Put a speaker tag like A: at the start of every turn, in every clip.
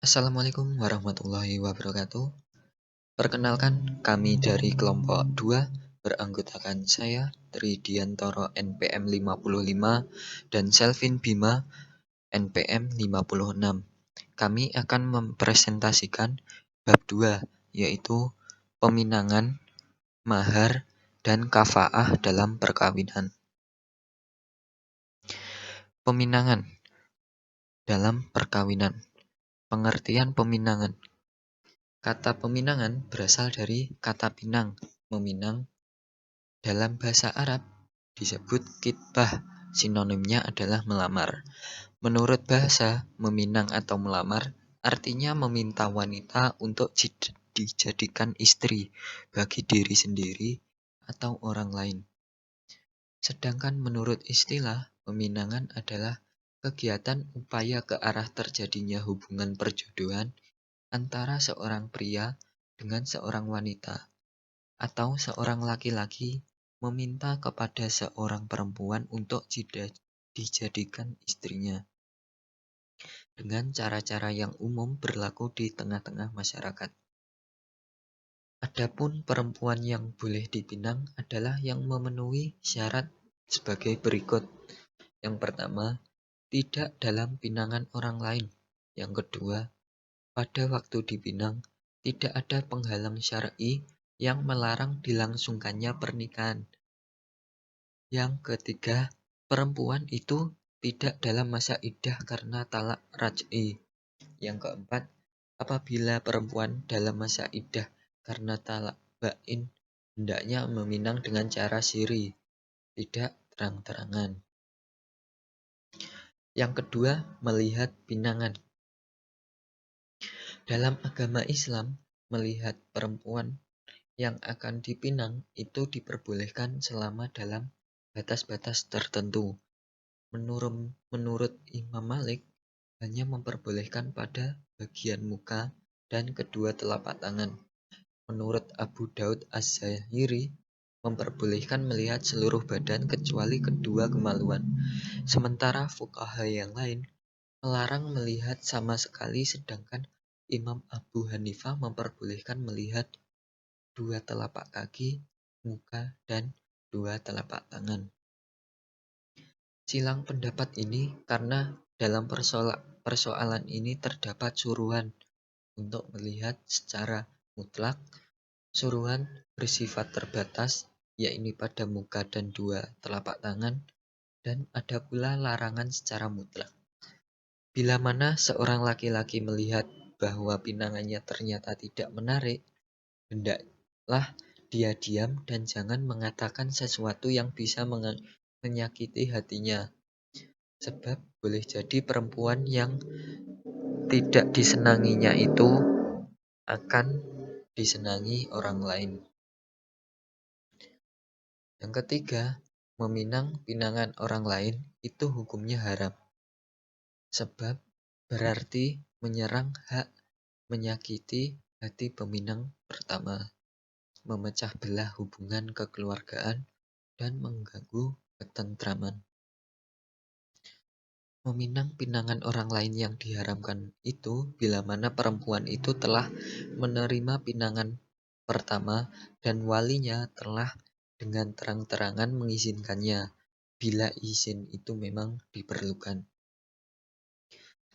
A: Assalamualaikum warahmatullahi wabarakatuh. Perkenalkan, kami dari kelompok 2 beranggotakan saya, Tridiantoro NPM 55 dan Selvin Bima NPM 56. Kami akan mempresentasikan bab 2, yaitu peminangan, mahar, dan kafaah dalam perkawinan. Peminangan dalam perkawinan. Pengertian peminangan. Kata peminangan berasal dari kata pinang, meminang. Dalam bahasa Arab disebut kitbah, sinonimnya adalah melamar. Menurut bahasa, meminang atau melamar artinya meminta wanita untuk dijadikan istri bagi diri sendiri atau orang lain. Sedangkan menurut istilah, peminangan adalah kegiatan upaya ke arah terjadinya hubungan perjodohan antara seorang pria dengan seorang wanita, atau seorang laki-laki meminta kepada seorang perempuan untuk dijadikan istrinya, dengan cara-cara yang umum berlaku di tengah-tengah masyarakat. Adapun perempuan yang boleh dipinang adalah yang memenuhi syarat sebagai berikut. Yang pertama, tidak dalam pinangan orang lain. Yang kedua, pada waktu dipinang, tidak ada penghalang syar'i yang melarang dilangsungkannya pernikahan. Yang ketiga, perempuan itu tidak dalam masa iddah karena talak raj'i. Yang keempat, apabila perempuan dalam masa iddah karena talak bain, hendaknya meminang dengan cara siri, tidak terang-terangan. Yang kedua, melihat pinangan. Dalam agama Islam, melihat perempuan yang akan dipinang itu diperbolehkan selama dalam batas-batas tertentu. Menurut Imam Malik, hanya memperbolehkan pada bagian muka dan kedua telapak tangan. Menurut Abu Daud Az-Zahiri, memperbolehkan melihat seluruh badan kecuali kedua kemaluan. Sementara fuqaha yang lain melarang melihat sama sekali, sedangkan Imam Abu Hanifah memperbolehkan melihat dua telapak kaki, muka, dan dua telapak tangan. Silang pendapat ini karena dalam persoalan ini terdapat suruhan untuk melihat secara mutlak. Suruhan bersifat terbatas, yakni pada muka dan dua telapak tangan, dan ada pula larangan secara mutlak. Bila mana seorang laki-laki melihat bahwa pinangannya ternyata tidak menarik, hendaklah dia diam dan jangan mengatakan sesuatu yang bisa menyakiti hatinya. Sebab boleh jadi perempuan yang tidak disenanginya itu akan disenangi orang lain. Yang ketiga, meminang pinangan orang lain itu hukumnya haram. Sebab berarti menyerang hak, menyakiti hati peminang pertama, memecah belah hubungan kekeluargaan, dan mengganggu ketentraman. Meminang pinangan orang lain yang diharamkan itu bila mana perempuan itu telah menerima pinangan pertama dan walinya telah dengan terang-terangan mengizinkannya, bila izin itu memang diperlukan.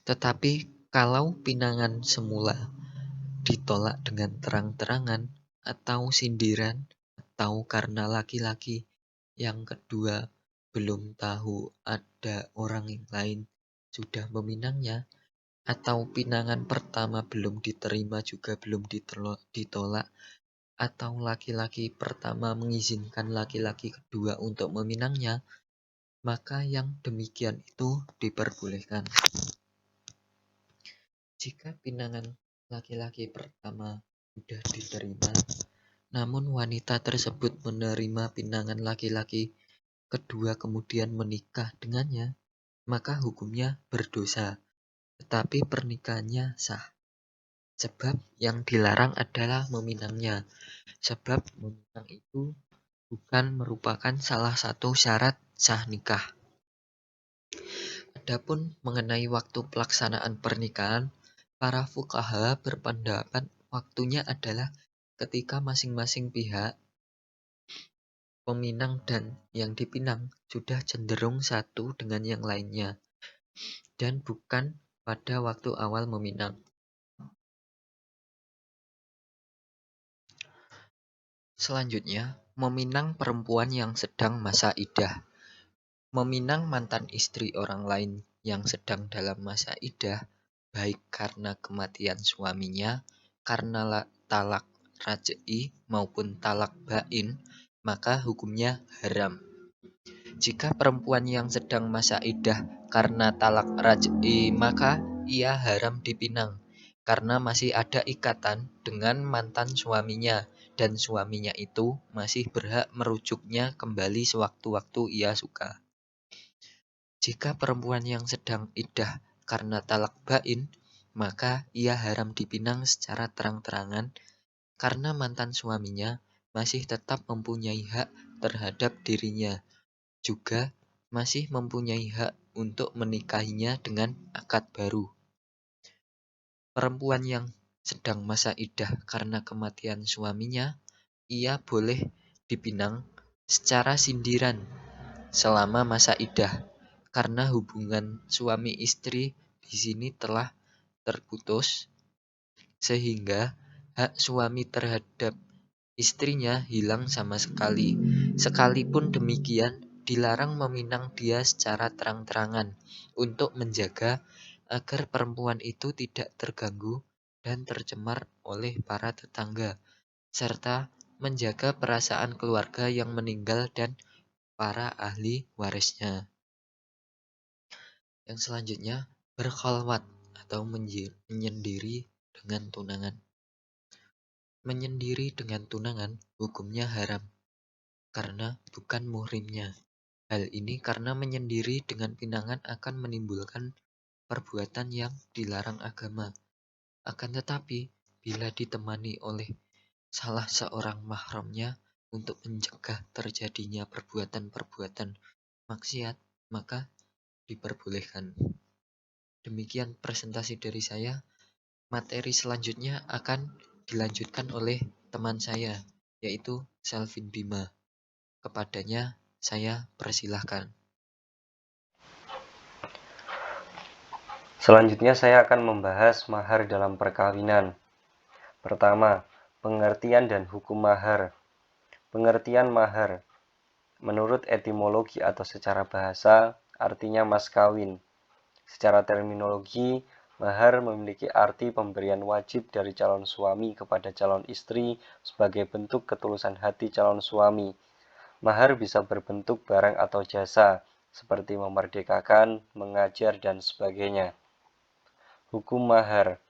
A: Tetapi kalau pinangan semula ditolak dengan terang-terangan atau sindiran, atau karena laki-laki yang kedua belum tahu ada orang yang lain sudah meminangnya, atau pinangan pertama belum diterima juga belum ditolak, atau laki-laki pertama mengizinkan laki-laki kedua untuk meminangnya, maka yang demikian itu diperbolehkan. Jika pinangan laki-laki pertama sudah diterima, namun wanita tersebut menerima pinangan laki-laki kedua kemudian menikah dengannya, maka hukumnya berdosa, tetapi pernikahannya sah. Sebab yang dilarang adalah meminangnya. Sebab meminang itu bukan merupakan salah satu syarat sah nikah. Adapun mengenai waktu pelaksanaan pernikahan, Para fuqaha berpendapat waktunya adalah ketika masing-masing pihak, peminang dan yang dipinang, sudah cenderung satu dengan yang lainnya, dan bukan pada waktu awal meminang. Selanjutnya, meminang perempuan yang sedang masa iddah. Meminang mantan istri orang lain yang sedang dalam masa iddah, baik karena kematian suaminya, karena talak raj'i maupun talak bain, maka hukumnya haram. Jika perempuan yang sedang masa iddah karena talak raj'i, maka ia haram dipinang, karena masih ada ikatan dengan mantan suaminya, dan suaminya itu masih berhak merujuknya kembali sewaktu-waktu ia suka. Jika perempuan yang sedang iddah karena talak bain, maka ia haram dipinang secara terang-terangan, karena mantan suaminya masih tetap mempunyai hak terhadap dirinya, juga masih mempunyai hak untuk menikahinya dengan akad baru. Perempuan yang sedang masa iddah karena kematian suaminya, ia boleh dipinang secara sindiran selama masa iddah, karena hubungan suami istri di sini telah terputus, sehingga hak suami terhadap istrinya hilang sama sekali. Sekalipun demikian, dilarang meminang dia secara terang-terangan untuk menjaga agar perempuan itu tidak terganggu dan tercemar oleh para tetangga, serta menjaga perasaan keluarga yang meninggal dan para ahli warisnya. Yang selanjutnya, berkhalwat atau menyendiri dengan tunangan. Menyendiri dengan tunangan hukumnya haram, karena bukan muhrimnya. Hal ini karena menyendiri dengan pinangan akan menimbulkan perbuatan yang dilarang agama. Akan tetapi, bila ditemani oleh salah seorang mahramnya untuk mencegah terjadinya perbuatan-perbuatan maksiat, maka diperbolehkan. Demikian presentasi dari saya. Materi selanjutnya akan dilanjutkan oleh teman saya, yaitu Selvin Bima. Kepadanya saya persilahkan.
B: Selanjutnya saya akan membahas mahar dalam perkawinan. Pertama, pengertian dan hukum mahar. Pengertian mahar. Menurut etimologi atau secara bahasa, artinya mas kawin. Secara terminologi, mahar memiliki arti pemberian wajib dari calon suami kepada calon istri sebagai bentuk ketulusan hati calon suami. Mahar bisa berbentuk barang atau jasa, seperti memerdekakan, mengajar, dan sebagainya. Hukum mahar.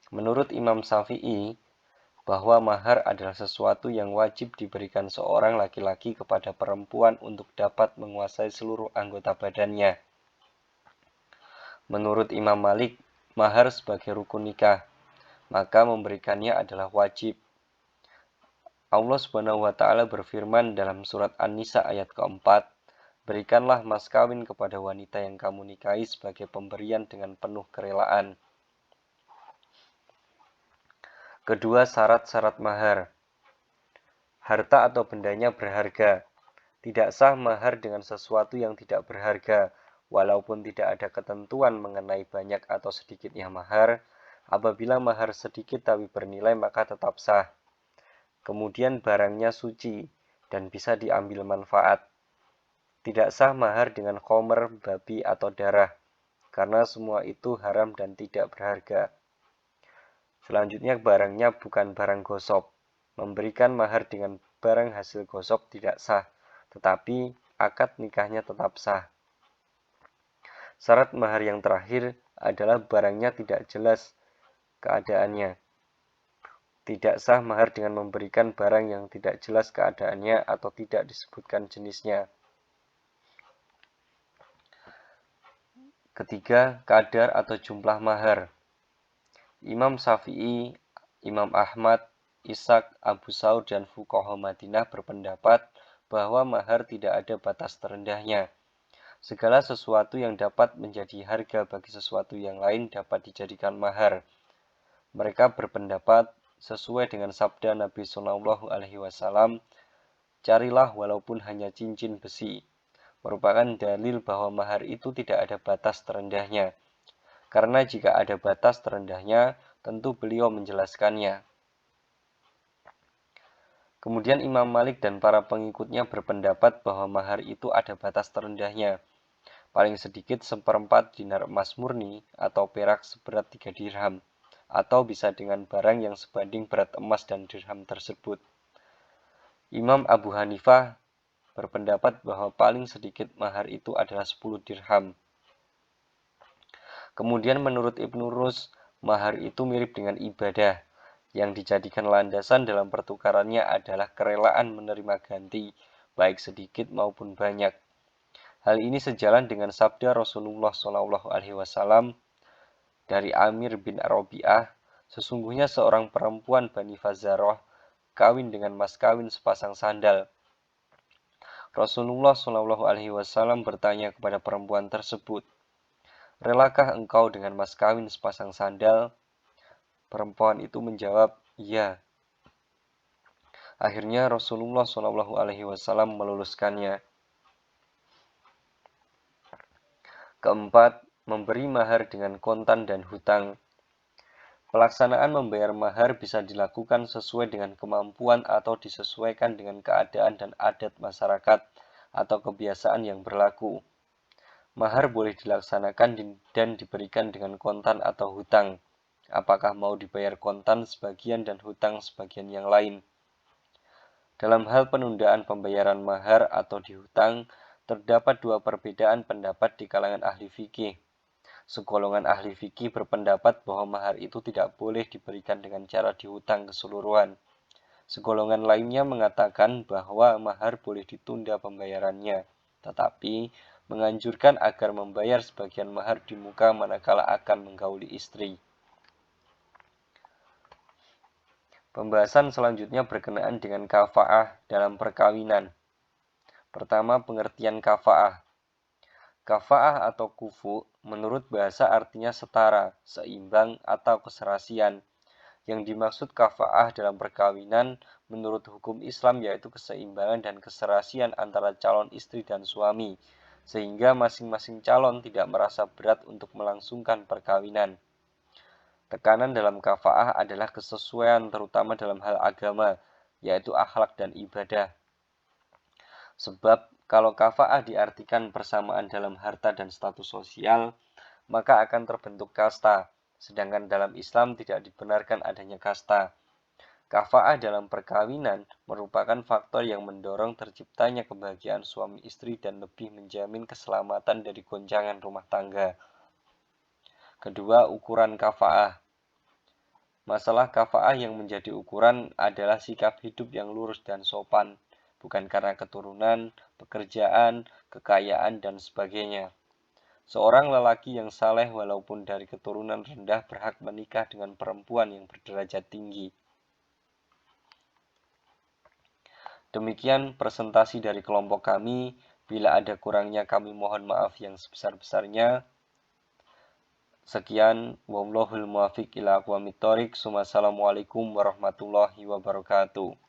B: Menurut Imam Syafi'i, bahwa mahar adalah sesuatu yang wajib diberikan seorang laki-laki kepada perempuan untuk dapat menguasai seluruh anggota badannya. Menurut Imam Malik, mahar sebagai rukun nikah, maka memberikannya adalah wajib. Allah Subhanahu wa taala berfirman dalam surat An-Nisa ayat keempat, berikanlah mas kawin kepada wanita yang kamu nikahi sebagai pemberian dengan penuh kerelaan. Kedua, syarat-syarat mahar. Harta atau bendanya berharga. Tidak sah mahar dengan sesuatu yang tidak berharga, walaupun tidak ada ketentuan mengenai banyak atau sedikitnya mahar. Apabila mahar sedikit tapi bernilai maka tetap sah. Kemudian barangnya suci dan bisa diambil manfaat. Tidak sah mahar dengan khomer, babi, atau darah, karena semua itu haram dan tidak berharga. Selanjutnya barangnya bukan barang gosok. Memberikan mahar dengan barang hasil gosok tidak sah, tetapi akad nikahnya tetap sah. Syarat mahar yang terakhir adalah barangnya tidak jelas keadaannya. Tidak sah mahar dengan memberikan barang yang tidak jelas keadaannya atau tidak disebutkan jenisnya. Ketiga, kadar atau jumlah mahar. Imam Syafi'i, Imam Ahmad, Ishaq, Abu Saud, dan fuqaha Madinah berpendapat bahwa mahar tidak ada batas terendahnya. Segala sesuatu yang dapat menjadi harga bagi sesuatu yang lain dapat dijadikan mahar. Mereka berpendapat sesuai dengan sabda Nabi Shallallahu Alaihi Wasallam, carilah walaupun hanya cincin besi, merupakan dalil bahwa mahar itu tidak ada batas terendahnya. Karena jika ada batas terendahnya, tentu beliau menjelaskannya. Kemudian Imam Malik dan para pengikutnya berpendapat bahwa mahar itu ada batas terendahnya, paling sedikit seperempat dinar emas murni atau perak seberat 3 dirham, atau bisa dengan barang yang sebanding berat emas dan dirham tersebut. Imam Abu Hanifah berpendapat bahwa paling sedikit mahar itu adalah 10 dirham. Kemudian menurut Ibnu Rus, mahar itu mirip dengan ibadah, yang dijadikan landasan dalam pertukarannya adalah kerelaan menerima ganti, baik sedikit maupun banyak. Hal ini sejalan dengan sabda Rasulullah SAW dari Amir bin Rabi'ah, sesungguhnya seorang perempuan Bani Fazarah kawin dengan mas kawin sepasang sandal. Rasulullah SAW bertanya kepada perempuan tersebut, relakah engkau dengan mas kawin sepasang sandal? Perempuan itu menjawab, iya. Akhirnya Rasulullah SAW meluluskannya. Keempat, memberi mahar dengan kontan dan hutang. Pelaksanaan membayar mahar bisa dilakukan sesuai dengan kemampuan atau disesuaikan dengan keadaan dan adat masyarakat atau kebiasaan yang berlaku. Mahar boleh dilaksanakan dan diberikan dengan kontan atau hutang. Apakah mau dibayar kontan sebagian dan hutang sebagian yang lain? Dalam hal penundaan pembayaran mahar atau dihutang, terdapat dua perbedaan pendapat di kalangan ahli fikih. Segolongan ahli fikih berpendapat bahwa mahar itu tidak boleh diberikan dengan cara dihutang keseluruhan. Segolongan lainnya mengatakan bahwa mahar boleh ditunda pembayarannya, tetapi menganjurkan agar membayar sebagian mahar di muka manakala akan menggauli istri. Pembahasan selanjutnya berkenaan dengan kafa'ah dalam perkawinan. Pertama, pengertian kafa'ah. Kafa'ah atau kufu menurut bahasa artinya setara, seimbang, atau keserasian. Yang dimaksud kafa'ah dalam perkawinan menurut hukum Islam yaitu keseimbangan dan keserasian antara calon istri dan suami, sehingga masing-masing calon tidak merasa berat untuk melangsungkan perkawinan. Tekanan dalam kafa'ah adalah kesesuaian terutama dalam hal agama, yaitu akhlak dan ibadah. Sebab kalau kafa'ah diartikan persamaan dalam harta dan status sosial, maka akan terbentuk kasta, sedangkan dalam Islam tidak dibenarkan adanya kasta. Kafa'ah dalam perkawinan merupakan faktor yang mendorong terciptanya kebahagiaan suami istri dan lebih menjamin keselamatan dari goncangan rumah tangga. Kedua, ukuran kafa'ah. Masalah kafa'ah yang menjadi ukuran adalah sikap hidup yang lurus dan sopan, bukan karena keturunan, pekerjaan, kekayaan, dan sebagainya. Seorang lelaki yang saleh walaupun dari keturunan rendah berhak menikah dengan perempuan yang berderajat tinggi. Demikian presentasi dari kelompok kami. Bila ada kurangnya kami mohon maaf yang sebesar-besarnya. Sekian, wallahul muwaffiq ila aqwamit thoriq. Wassalamualaikum warahmatullahi wabarakatuh.